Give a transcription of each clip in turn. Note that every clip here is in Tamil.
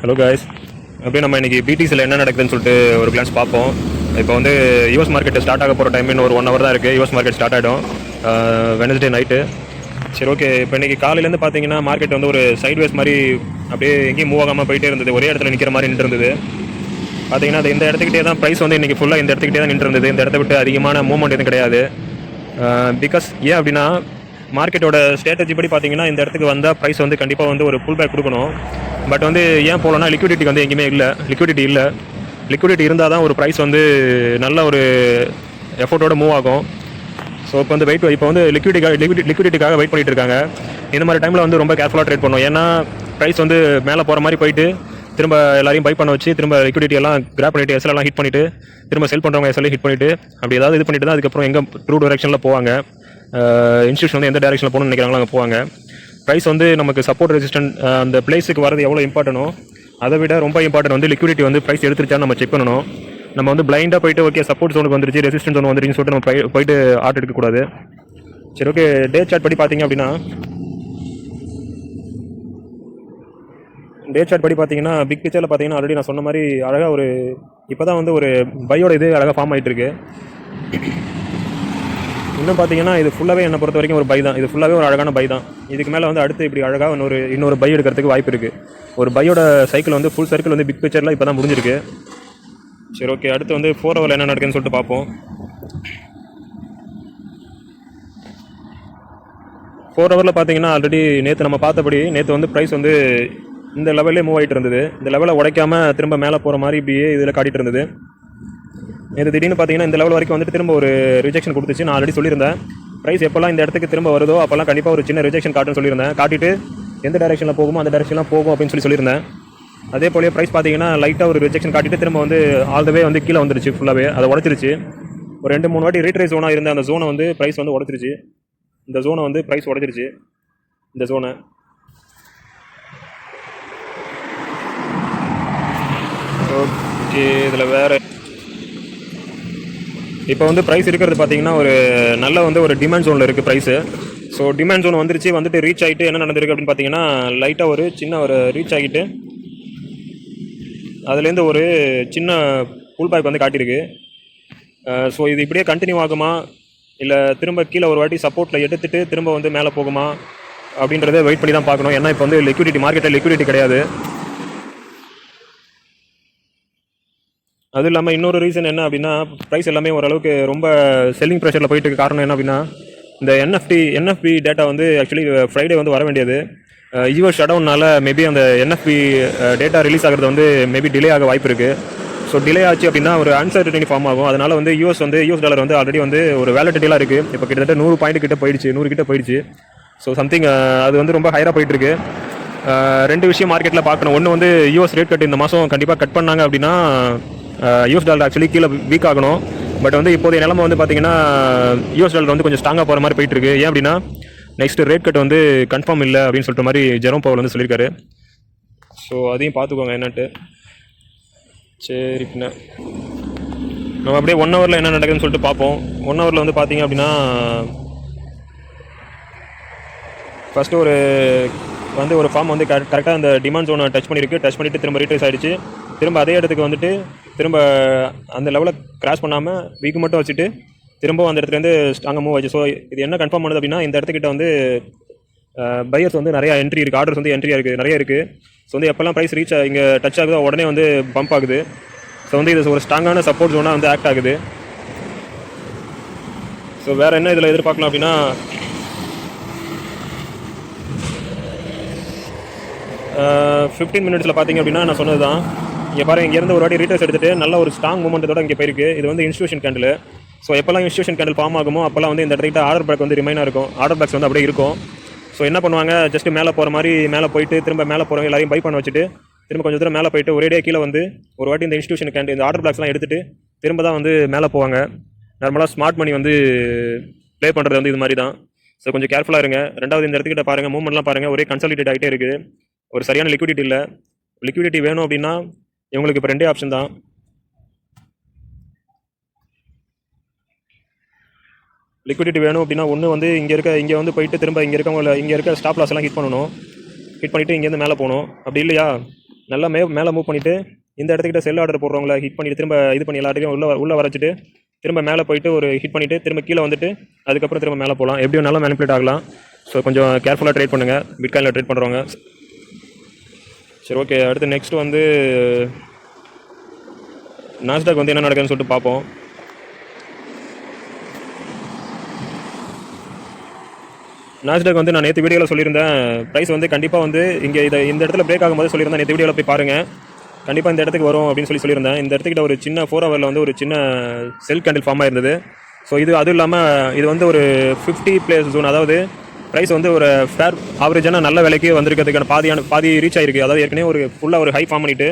ஹலோ காய்ஸ், அப்படியே நம்ம இன்றைக்கி பிடிசியில் என்ன நடக்குதுன்னு சொல்லிட்டு ஒரு கிளான்ஸ் பார்ப்போம். இப்போ வந்து யூஎஸ் மார்க்கெட் ஸ்டார்ட் ஆக போகிற டைம் இன்னும் ஒரு 1 hour தான் இருக்குது. யூஎஸ் மார்க்கெட் ஸ்டார்ட் ஆகிடும் வெனஸ்டே நைட்டு. சரி, ஓகே. இப்போ இன்றைக்கி காலையிலேருந்து பார்த்தீங்கன்னா மார்க்கெட் வந்து ஒரு சைட்வேஸ் மாதிரி அப்படியே எங்கேயும் மூவ் ஆகாமல் போயிட்டே இருந்தது. ஒரே இடத்துல நிற்கிற மாதிரி நின்று இருந்தது. பார்த்தீங்கன்னா அது இந்த இடத்துக்கிட்டே தான் ப்ரைஸ் வந்து இன்றைக்கி ஃபுல்லாக இந்த இடத்துக்கிட்டே தான் நின்று இருந்தது. இந்த இடத்த விட்டு அதிகமான மூவ்மெண்ட் எதுவும் கிடையாது. பிகாஸ் ஏன் அப்படின்னா மார்க்கெட்டோட ஸ்ட்ராட்டஜி படி பார்த்தீங்கன்னா இந்த இடத்துக்கு வந்தால் ப்ரைஸ் வந்து கண்டிப்பாக வந்து ஒரு புல் பேக் கொடுக்கணும். பட் வந்து ஏன் போகலன்னா லிக்விடிட்டி வந்து எங்கேயுமே இல்லை. லிக்விடிட்டி இருந்தால் தான் ஒரு ப்ரைஸ் வந்து நல்ல ஒரு எஃபோர்ட்டோட மூவ் ஆகும். ஸோ இப்போ வந்து இப்போ வந்து லிக்விடிட்டிக்காக வெயிட் பண்ணிட்டு இருக்காங்க. இந்த மாதிரி டைமில் வந்து ரொம்ப கேர்ஃபுல்லாக ட்ரேட் பண்ணும். ஏன்னா ப்ரைஸ் வந்து மேலே போகிற மாதிரி போயிட்டு திரும்ப எல்லாரையும் பை பண்ண வச்சு திரும்ப லிக்விடிட்டி எல்லாம் கிராப் பண்ணிவிட்டு எஸ்எல்லாம் ஹிட் பண்ணிவிட்டு திரும்ப செல் பண்ணுறவங்க எஸ்எல்லாம் ஹிட் பண்ணிவிட்டு அப்படி ஏதாவது இது பண்ணிட்டு தான் அதுக்கப்புறம் எங்கே ட்ரூ டைரெக்ஷனில் போவாங்க. இன்ஸ்டியூஷன் வந்து எந்த டைரெக்ஷனில் போகணும்னு நினைக்கிறாங்களோ அங்கே போவாங்க. ப்ரைஸ் வந்து நமக்கு சப்போர்ட் ரெசிஸ்டன்ட் அந்த பிளேஸுக்கு வரது எவ்வளோ இம்பார்ட்டனோ அதை விட ரொம்ப இம்பார்ட்டன்ட் வந்து லிக்விடிட்டி வந்து ப்ரைஸ் எடுத்துருச்சான்னு நம்ம செக் பண்ணணும். நம்ம வந்து பிளைண்டாக போயிட்டு ஓகே சப்போர்ட் ஜோனுக்கு வந்துருச்சு, ரெசிஸ்டன்ஸ் ஜோன் வந்துருச்சுன்னு சொல்லிட்டு நம்ம போயிட்டு ஆர்ட் எடுக்கக்கூடாது. சரி, ஓகே. டே சார்ட் படி பார்த்தீங்கன்னா பிக் பிக்சரில் பார்த்தீங்கன்னா ஆல்ரெடி நான் சொன்ன மாதிரி அழகாக ஒரு இப்போ தான் வந்து ஒரு பையோட இது அழகாக ஃபார்ம் ஆகிட்டு இருக்கு. இன்னும் பார்த்தீங்கன்னா இது ஃபுல்லாகவே என்னை பொறுத்த வரைக்கும் ஒரு பை தான். இது ஃபுல்லாகவே ஒரு அழகான பை தான். இதுக்கு மேலே வந்து அடுத்து இப்படி அழகாக இன்னொரு பை எடுக்கிறதுக்கு வாய்ப்பு இருக்குது. ஒரு பையோட சைக்கிள் வந்து ஃபுல் சர்க்கிள் வந்து பிக் பிக்சரில் இப்போ தான் முடிஞ்சிருக்கு. சரி, ஓகே. அடுத்து வந்து 4 hour என்ன நடக்குதுன்னு சொல்லிட்டு பார்ப்போம். 4 hour பார்த்தீங்கன்னா ஆல்ரெடி நேற்று நம்ம பார்த்தபடி நேற்று வந்து ப்ரைஸ் வந்து இந்த லெவல்லே மூவ் ஆகிட்டு இருந்தது. இந்த லெவலை உடைக்காம திரும்ப மேலே போகிற மாதிரி இப்படியே இதில் காட்டிகிட்டு இருந்தது. இது திடீர்னு பார்த்தீங்கன்னா இந்த லெவல் வரைக்கும் வந்துட்டு திரும்ப ஒரு ரிஜெக்ஷன் கொடுத்துச்சு. நான் ஆல்ரெடி சொல்லியிருந்தேன் ப்ரைஸ் எப்போல்லாம் இந்த இடத்துக்கு திரும்ப வருதோ அப்போல்லாம் கண்டிப்பாக ஒரு சின்ன ரிஜெக்ஷன் காட்டுன்னு சொல்லியிருந்தேன். காட்டிட்டு எந்த டைரெக்ஷனில் போகுமோ அந்த டைரெக்ஷனில் போகும் அப்படின்னு சொல்லியிருந்தேன். அதே போலயே ப்ரைஸ் பார்த்தீங்கன்னா லைட்டாக ஒரு ரிஜெக்ஷன் காட்டிட்டு திரும்ப வந்து ஆல் த வே வந்து கீழே வந்துருச்சு. ஃபுல்லாகவே அதை உடச்சிருச்சு. ஒரு 2-3 வாட்டி ரீட்ரேஸ் ஜோனாக இருந்த அந்த ஜோனை வந்து ப்ரைஸ் வந்து உடச்சிருச்சு. இந்த ஜோனை வந்து ப்ரைஸ் உடச்சிருச்சு. இந்த ஜோனை ஓகே. இதில் வேறு இப்போ வந்து ப்ரைஸ் இருக்கிறது பார்த்தீங்கன்னா ஒரு நல்ல வந்து ஒரு டிமாண்ட் ஜோனில் இருக்குது ப்ரைஸு. ஸோ டிமாண்ட் ஜோன் வந்துட்டு ரீச் ஆகிட்டு என்ன நடந்திருக்கு அப்படின்னு பார்த்தீங்கன்னா லைட்டாக ஒரு சின்ன ஒரு ரீச் ஆகிட்டு அதுலேருந்து ஒரு சின்ன புல் பேக் வந்து காட்டியிருக்கு. ஸோ இது இப்படியே கண்டினியூ ஆகுமா இல்லை திரும்ப கீழே ஒரு வாட்டி சப்போர்ட்டில் எடுத்துகிட்டு திரும்ப வந்து மேலே போகுமா அப்படின்றத வெயிட் பண்ணி தான் பார்க்கணும். ஏன்னா இப்போ வந்து மார்க்கெட்டில் லிக்விடிட்டி கிடையாது. அதுவும் இல்லாமல் இன்னொரு ரீசன் என்ன அப்படின்னா ப்ரைஸ் எல்லாமே ஓரளவுக்கு ரொம்ப செல்லிங் ப்ரெஷரில் போயிட்டு இருக்க காரணம் என்ன அப்படின்னா இந்த என்எஃப்பி டேட்டா வந்து ஆக்சுவலி ஃப்ரைடே வந்து வர வேண்டியது. யூஎஸ் ஷட்டவுன்னால மேபி அந்த என்எஃப்பி டேட்டா ரிலீஸ் ஆகிறது வந்து மேபி டிலே ஆக வாய்ப்பு இருக்குது. ஸோ டிலே ஆச்சு அப்படின்னா ஒரு அன்சர்டனிட்டி ஃபார்ம் ஆகும். அதனால் வந்து யூஎஸ் டாலர் வந்து ஆல்ரெடி வந்து ஒரு வேலட்டிலாம் இருக்குது. இப்போ கிட்டத்தட்ட 100 பாயிண்ட் கிட்ட போயிடுச்சு, 100 கிட்ட போயிடுச்சு. ஸோ சம்திங் அது வந்து ரொம்ப ஹையராக போயிட்டுருக்கு. 2 விஷயம் மார்க்கெட்டில் பார்க்கணும். ஒன்று வந்து யூஎஸ் ரேட் கட் இந்த மாதம் கண்டிப்பாக கட் பண்ணாங்க அப்படின்னா யூஎஸ் டாலர் ஆக்சுவலி கீழே வீக் ஆகணும். பட் வந்து இப்போதைய நிலைமை வந்து பார்த்தீங்கன்னா யூஎஸ் டாலர் வந்து கொஞ்சம் ஸ்ட்ராங்காக போகிற மாதிரி போயிட்டு இருக்கு. ஏன் அப்படின்னா நெக்ஸ்ட் ரேட் கட் வந்து கன்ஃபார்ம் இல்லை அப்படின்னு சொல்லிட்டு மாதிரி ஜெரோம் பவல் வந்து சொல்லியிருக்காரு. ஸோ அதையும் பார்த்துக்கோங்க என்னன்ட்டு. சரி, பின்ன நம்ம அப்படியே 1 hour என்ன நடக்குதுன்னு சொல்லிட்டு பார்ப்போம். 1 hour வந்து பார்த்தீங்க அப்படின்னா ஃபஸ்ட்டு ஒரு ஃபார்ம் வந்து கரெக்டாக அந்த டிமாண்ட் ஜோனை டச் பண்ணிவிட்டு திரும்ப ரீட்ரேஸ் ஆகிடுச்சு. திரும்ப அதே இடத்துக்கு வந்துட்டு திரும்ப அந்த லெவலில் கிராஸ் பண்ணாமல் வீக்கு மட்டும் வச்சுட்டு திரும்ப அந்த இடத்துலேருந்து ஸ்ட்ராங்காக மூவ் ஆச்சு. ஸோ இது என்ன கன்ஃபார்ம் பண்ணுது அப்படின்னா இந்த இடத்துக்கிட்ட வந்து பையர்ஸ் வந்து நிறையா என்ட்ரி இருக்குது, ஆர்டர்ஸ் வந்து என்ட்ரியாக இருக்குது, நிறைய இருக்குது. ஸோ வந்து எப்போல்லாம் ப்ரைஸ் ரீச் இங்கே டச் ஆகுதோ உடனே வந்து பம்ப் ஆகுது. ஸோ வந்து இது ஒரு ஸ்ட்ராங்கான சப்போர்ட் ஜோனாக வந்து ஆக்ட் ஆகுது. ஸோ வேறு என்ன இதில் எதிர்பார்க்கலாம் அப்படின்னா 15 minutes பார்த்தீங்க அப்படின்னா நான் சொன்னது தான். இங்கே பாருங்கள், இங்கேருந்து ஒரு வாட்டி ரீட்ரேஸ் எடுத்துகிட்டு நல்ல ஒரு ஸ்ட்ராங் மூமெண்ட்டோட இங்கே போயிருக்கு. இது வந்து இன்ஸ்டியூஷன் கேண்டில். ஸோ எப்போல்லாம் இன்ஸ்டியூஷன் கேண்டில் ஃபார்ம் ஆகுமோ அப்போல்லாம் வந்து இந்த இடத்துல ஆர்டர் பேக் வந்து ரிமைனாக இருக்கும். ஆர்டர் பேக்ஸ் வந்து அப்படியே இருக்கும். ஸோ என்ன பண்ணுவாங்க, ஜஸ்ட் மேலே போகிற மாதிரி மேலே போயிட்டு திரும்ப மேலே போகிறவங்க எல்லாரையும் பை பண்ண வச்சுட்டு திரும்ப கொஞ்சம் தூரம் மேலே போயிட்டு ஒரேடியாக கீழே வந்து ஒரு வாட்டி இந்த இன்ஸ்டியூஷன் கேண்டில் இந்த ஆர்டர் பேக்ஸ்லாம் எடுத்துகிட்டு திரும்ப தான் வந்து மேலே போவாங்க. நார்மலாக ஸ்மார்ட் மணி வந்து ப்ளே பண்ணுறது வந்து இது மாதிரி தான். ஸோ கொஞ்சம் கேர்ஃபுல்லாக இருங்க. ரெண்டாவது இந்த இடத்துக்கிட்ட பாருங்கள், மூவ்மெண்ட்லாம் பாருங்கள், ஒரே கன்சாலிடேட் ஆகிட்டே இருக்குது. ஒரு சரியான லிக்விடிட்டி இல்லை. லிக்விடிட்டி வேணும் அப்படின்னா இவங்களுக்கு இப்போ 2 ஆப்ஷன் தான். லிக்விடிட்டி வேணும் அப்படின்னா ஒன்று வந்து இங்கே வந்து போயிட்டு திரும்ப இங்கே இருக்க ஸ்டாப் லாஸ் எல்லாம் ஹிட் பண்ணிவிட்டு இங்கேருந்து மேலே போகணும். அப்படி இல்லையா நல்லா மேலே மூவ் பண்ணிவிட்டு இந்த இடத்துக்கிட்ட செல் ஆர்டர் போடுறவங்கள ஹிட் பண்ணிட்டு திரும்ப இது பண்ணி எல்லாத்தையும் உள்ளே வரைச்சிட்டு திரும்ப மேலே போயிட்டு ஒரு ஹிட் பண்ணிவிட்டு திரும்ப கீழே வந்துட்டு அதுக்கப்புறம் திரும்ப மேலே போகலாம். எப்படியும் நல்லா மேனிபுலேட் ஆகலாம். ஸோ கொஞ்சம் கேர்ஃபுல்லாக ட்ரேட் பண்ணுங்கள் பிட்காயினில் ட்ரேட் பண்ணுறவங்க. சரி, ஓகே. அடுத்து நெக்ஸ்ட் வந்து நாஸ்டாக் வந்து என்ன நடக்குதுன்னு சொல்லிட்டு பார்ப்போம். நாஸ்டாக் வந்து நான் நேற்று வீடியோவில் சொல்லியிருந்தேன் ப்ரைஸ் வந்து கண்டிப்பாக வந்து இங்கே இந்த இடத்துல பிரேக் ஆகும்போது சொல்லியிருந்தேன். நேற்று வீடியோவில் போய் பாருங்கள், கண்டிப்பாக இந்த இடத்துக்கு வரும் அப்படின்னு சொல்லியிருந்தேன். இந்த இடத்துக்கிட்ட ஒரு சின்ன 4 ஹவரில் வந்து ஒரு சின்ன செல் கேண்டில் ஃபார்ம் ஆயிருந்தது. ஸோ அதுவும் இல்லாமல் இது வந்து ஒரு 50 பிளேஸ் ஜோன், அதாவது ப்ரைஸ் வந்து ஒரு ஃபேர் ஆவரேஜான நல்ல விலைக்கு வந்திருக்கிறதுக்கான பாதி ரீச் ஆகிருக்கு. அதாவது ஏற்கனவே ஒரு ஃபுல்லாக ஒரு ஹை ஃபார்ம் பண்ணிவிட்டு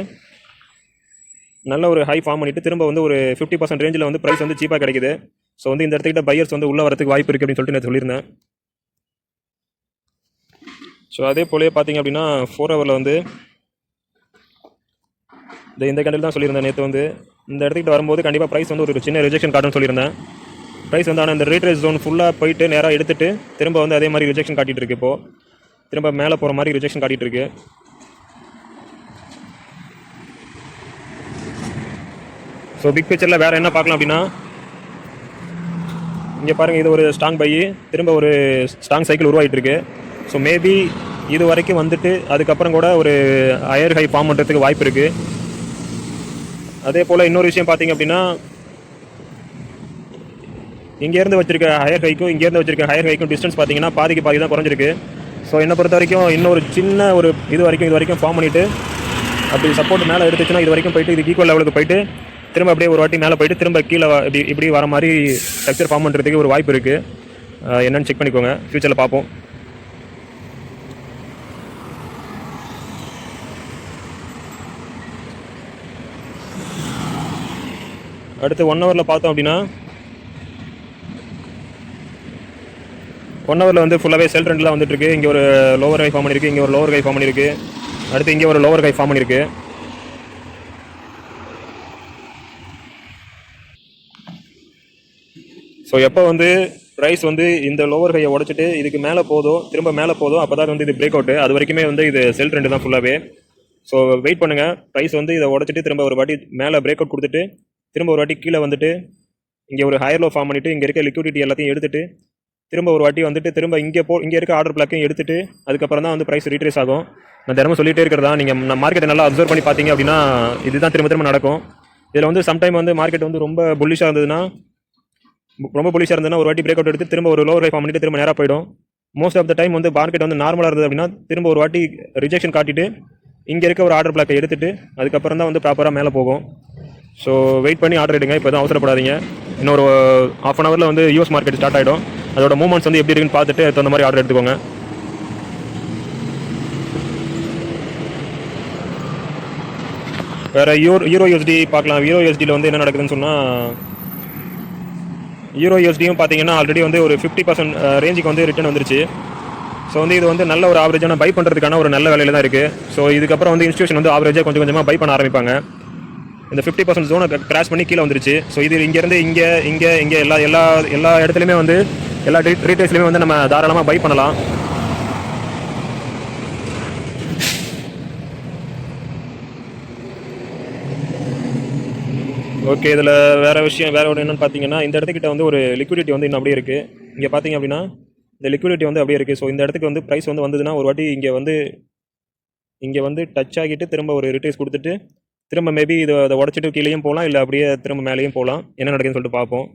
நல்ல ஒரு ஹை ஃபார்ம் பண்ணிவிட்டு திரும்ப வந்து ஒரு 50% ரேஞ்சில் வந்து ப்ரைஸ் வந்து சீப்பாக கிடைக்குது. ஸோ வந்து இந்த இடத்துக்கிட்ட பையர்ஸ் வந்து உள்ளே வரதுக்கு வாய்ப்பு இருக்குது அப்படின்னு சொல்லிட்டு நான் சொல்லியிருந்தேன். ஸோ அதே போலயே பார்த்தீங்க அப்படின்னா 4 ஹவரில் வந்து இந்த கேண்டில் தான் சொல்லியிருந்தேன். நேற்று வந்து இந்த இடத்துக்கிட்ட வரும்போது கண்டிப்பாக ப்ரைஸ் வந்து ஒரு சின்ன ரிஜெக்ஷன் காட்டுன்னு சொல்லியிருந்தேன். ப்ரைஸ் வந்து ஆனால் இந்த ரீட்ரேஸ் ஜோன் ஃபுல்லாக போயிட்டு நேராக எடுத்துகிட்டு திரும்ப வந்து அதே மாதிரி ரிஜெக்ஷன் காட்டிகிட்டு இருக்கு. இப்போது திரும்ப மேலே போகிற மாதிரி ரிஜெக்ஷன் காட்டிகிட்டு இருக்கு. ஸோ பிக் பிக்சரில் வேறு என்ன பார்க்கலாம் அப்படின்னா இங்கே பாருங்கள், இது ஒரு ஸ்ட்ராங் பை, திரும்ப ஒரு ஸ்ட்ராங் சைக்கிள் உருவாகிட்டு இருக்கு. ஸோ மேபி இது வரைக்கும் வந்துட்டு அதுக்கப்புறம் கூட ஒரு ஹையர் ஹை ஃபார்ம் பண்ணுறதுக்கு வாய்ப்பு இருக்குது. அதே போல் இன்னொரு விஷயம் பார்த்தீங்க அப்படின்னா இங்கேருந்து வச்சிருக்க ஹையர் ஹைக்கும் இங்கேருந்து வச்சிருக்க ஹையர் ஹைக்கும் டிஸ்டன்ஸ் பார்த்தீங்கன்னா பாதி தான் குறைஞ்சிருக்கு. ஸோ என்னை பொறுத்த வரைக்கும் இன்னொரு சின்ன ஒரு இது வரைக்கும் ஃபார்ம் பண்ணிவிட்டு அப்படி சப்போர்ட் மேலே எடுத்துச்சுன்னா இது வரைக்கும் போயிட்டு இது ஈக்குவல் லெவலுக்கு போயிட்டு திரும்ப அப்படியே ஒரு வாட்டி மேலே போயிட்டு திரும்ப கீழே இப்படி வர மாதிரி ஸ்ட்ரக்சர் ஃபார்ம் பண்ணுறதுக்கு ஒரு வாய்ப்பு இருக்குது. என்னென்னு செக் பண்ணிக்கோங்க, ஃப்யூச்சரில் பார்ப்போம். அடுத்து 1 ஹவரில் பார்த்தோம் அப்படின்னா 1 ஹவரில் வந்து ஃபுல்லாகவே செல் ட்ரெண்ட்லாம் வந்துட்டுருக்கு. இங்கே ஒரு லோவர் ஹை ஃபார்ம் பண்ணியிருக்கு, இங்கே ஒரு லோவர் ஹை ஃபார்ம் பண்ணியிருக்கு, அடுத்து இங்கே ஒரு லோவர் ஹை ஃபார்ம் பண்ணியிருக்கு. ஸோ எப்போ வந்து ப்ரைஸ் வந்து இந்த லோவர் ஹையை உடச்சிட்டு இதுக்கு மேலே போதும், திரும்ப மேலே போதும், அப்போ தான் வந்து இது பிரேக் அவுட்டு. அது வரைக்குமே வந்து இது செல் ட்ரெண்டு தான் ஃபுல்லாகவே. ஸோ வெயிட் பண்ணுங்கள். ப்ரைஸ் வந்து இதை உடச்சிட்டு திரும்ப ஒரு வாட்டி மேலே பிரேக் அவுட் கொடுத்துட்டு திரும்ப ஒரு வாட்டி கீழே வந்துட்டு இங்கே ஒரு ஹையர் லோ ஃபார்ம் பண்ணிவிட்டு இங்கே இருக்க லிக்விடிட்டி எல்லாத்தையும் எடுத்துகிட்டு திரும்ப ஒரு வாட்டி வந்துட்டு திரும்ப இங்கே இருக்க ஆர்டர் பிளாக்கையும் எடுத்துகிட்டு அதுக்கப்புறம் தான் வந்து ப்ரைஸ் ரீட்ரேஸ் ஆகும். நான் தினமும் சொல்லிகிட்டே இருக்கிறதா, நீங்கள் மார்க்கெட்டை நல்லா அப்சர்வ் பண்ணி பார்த்தீங்க அப்படின்னா இதுதான் திரும்ப நடக்கும். இதில் வந்து சம்டைம் வந்து மார்க்கெட் வந்து ரொம்ப புல்லிஷாக இருந்ததுன்னா ஒரு வாட்டி பிரேக் அவுட் எடுத்து திரும்ப ஒரு லோவர் ஹை ஃபார்ம் பண்ணிட்டு திரும்ப நேராக போயிடும். மோஸ்ட் ஆஃப் த டைம் வந்து மார்க்கெட் வந்து நார்மலாக இருந்தது அப்படின்னா திரும்ப ஒரு வாட்டி ரிஜெக்ஷன் காட்டிட்டு இங்கே இருக்க ஒரு ஆர்டர் பிளாக்கை எடுத்துகிட்டு அதுக்கப்புறம் தான் வந்து ப்ராப்பராக மேலே போகும். ஸோ வெயிட் பண்ணி ஆர்டர் எடுங்க, இப்போ தான் அவசரப்படாதீங்க. இன்னொரு ½ அன் ஹவரில் வந்து யூஎஸ் மார்க்கெட் ஸ்டார்ட் ஆகிடும். அதோட மூவ்மெண்ட்ஸ் வந்து எப்படி இருக்குன்னு பார்த்துட்டு அதுக்கு தகுந்த மாதிரி ஆர்டர் எடுத்துக்கோங்க. வேறு யூரோ யூஎஸ்டி பார்க்கலாம். யூரோ யூஎஸ்டியில் வந்து என்ன நடக்குதுன்னு சொன்னால் யூரோ யூஎஸ்டியும் பார்த்தீங்கன்னா ஆல்ரெடி வந்து ஒரு 50% ரேஞ்சுக்கு வந்து ரிட்டர்ன் வந்துருச்சு. ஸோ வந்து இது வந்து நல்ல ஒரு ஆவரேஜான பை பண்ணுறதுக்கான ஒரு நல்ல வேலையில் தான் இருக்குது. ஸோ இதுக்கப்புறம் வந்து இன்ஸ்டியூஷன் வந்து ஆவரேஜாக கொஞ்சம் கொஞ்சமாக பை பண்ண ஆரம்பிப்பாங்க. இந்த 50% ஜோனை கிராஷ் பண்ணி கீழே வந்துருச்சு. ஸோ இது இங்கேருந்து இங்கே எல்லா இடத்துலையுமே வந்து எல்லா ரீட்டைல்ஸ்லையுமே வந்து நம்ம தாராளமாக பை பண்ணலாம். ஓகே, இதில் வேறு ஒரு என்னென்னு பார்த்தீங்கன்னா இந்த இடத்துக்கிட்ட வந்து ஒரு லிக்விடிட்டி வந்து இன்னும் அப்படியே இருக்குது. இங்கே பார்த்தீங்க அப்படின்னா இந்த லிக்விடிட்டி வந்து அப்படியே இருக்குது. ஸோ இந்த இடத்துக்கு வந்து ப்ரைஸ் வந்து வந்ததுன்னா ஒரு வாட்டி இங்கே வந்து டச் ஆகிட்டு திரும்ப ஒரு ரிட்ரேஸ் கொடுத்துட்டு திரும்ப மேபி அதை உடச்சிட்டு கீழேயும் போகலாம், இல்லை அப்படியே திரும்ப மேலேயும் போகலாம். என்ன நடக்குதுன்னு சொல்லிட்டு பார்ப்போம்.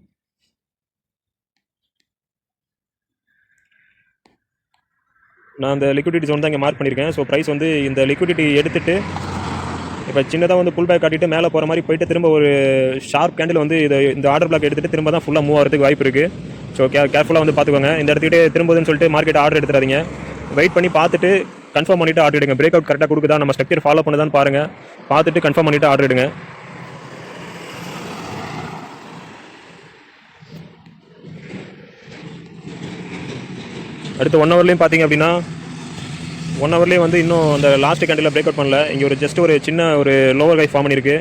நான் அந்த லிக்விடிட்டி ஜோன் தான் இங்கே மார்க் பண்ணியிருக்கேன். ஸோ ப்ரைஸ் வந்து இந்த லிக்விடிட்டி எடுத்துகிட்டு இப்போ சின்னதாக வந்து புல் பேக் காட்டிட்டு மேலே போகிற மாதிரி போயிட்டு திரும்ப ஒரு ஷார்ப் கேண்டில் வந்து இந்த ஆர்டர் பிளாக் எடுத்துகிட்டு திரும்ப தான் ஃபுல்லாக மூவ் ஆகிறதுக்கு வாய்ப்பு இருக்குது. ஸோ கேர்ஃபுல்லாக வந்து பார்த்துக்கோங்க. இந்த இடத்துக்கிட்டே திரும்புதுன்னு சொல்லிட்டு மார்க்கெட் ஆர்டர் எடுத்துறாதீங்க. வெயிட் பண்ணி பார்த்துட்டு கன்ஃபார்ம் பண்ணிவிட்டு ஆர்டர் எடுங்க. பிரேக் அவுட் கரெக்டாக கொடுக்குதா, நம்ம ஸ்ட்ரக்சர் ஃபாலோ பண்ணுதான்னு பாருங்கள். பார்த்துட்டு கன்ஃபார்ம் பண்ணிவிட்டு ஆர்டர் எடுங்க. அடுத்து 1 ஹவர்லேயும் பார்த்தீங்க அப்படின்னா 1 ஹவர்லேயே வந்து இன்னும் அந்த லாஸ்ட் கேண்டில் பிரேக் அவுட் பண்ணல. இங்கே ஒரு ஜஸ்ட் ஒரு சின்ன ஒரு லோவர் ஹை ஃபார்ம் பண்ணியிருக்கு.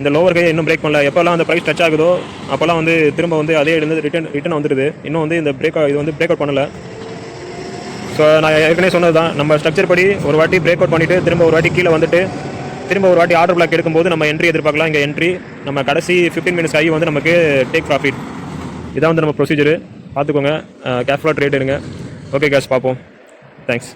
இந்த லோவர் ஹை இன்னும் பிரேக் பண்ணல. எப்போல்லாம் அந்த ப்ரைஸ் டச் ஆகுதோ அப்போல்லாம் வந்து திரும்ப வந்து அதே இருந்து ரிட்டர்ன் வந்துடுது. இன்னும் வந்து இந்த இது வந்து பிரேக் அவுட் பண்ணலை. ஸோ நான் ஏற்கனவே சொன்னது தான், நம்ம ஸ்ட்ரக்சர் படி ஒரு வாட்டி பிரேக் அவுட் பண்ணிவிட்டு திரும்ப ஒரு வாட்டி கீழே வந்துட்டு திரும்ப ஒரு வாட்டி ஆர்டர் பிளாக் எடுக்கும்போது நம்ம என்ட்ரி எதிர்பார்க்கலாம். இங்கே என்ட்ரி நம்ம கடைசி 15 மினிட்ஸ் ஆகி வந்து நமக்கு டேக் ப்ராஃபிட். இதான் வந்து நம்ம ப்ரொசீஜரு. பார்த்துக்கோங்க, கேர்ஃபுல்லாக ட்ரேட் எடுங்க. ஓகே கேஸ், பார்ப்போம். தேங்க்ஸ்.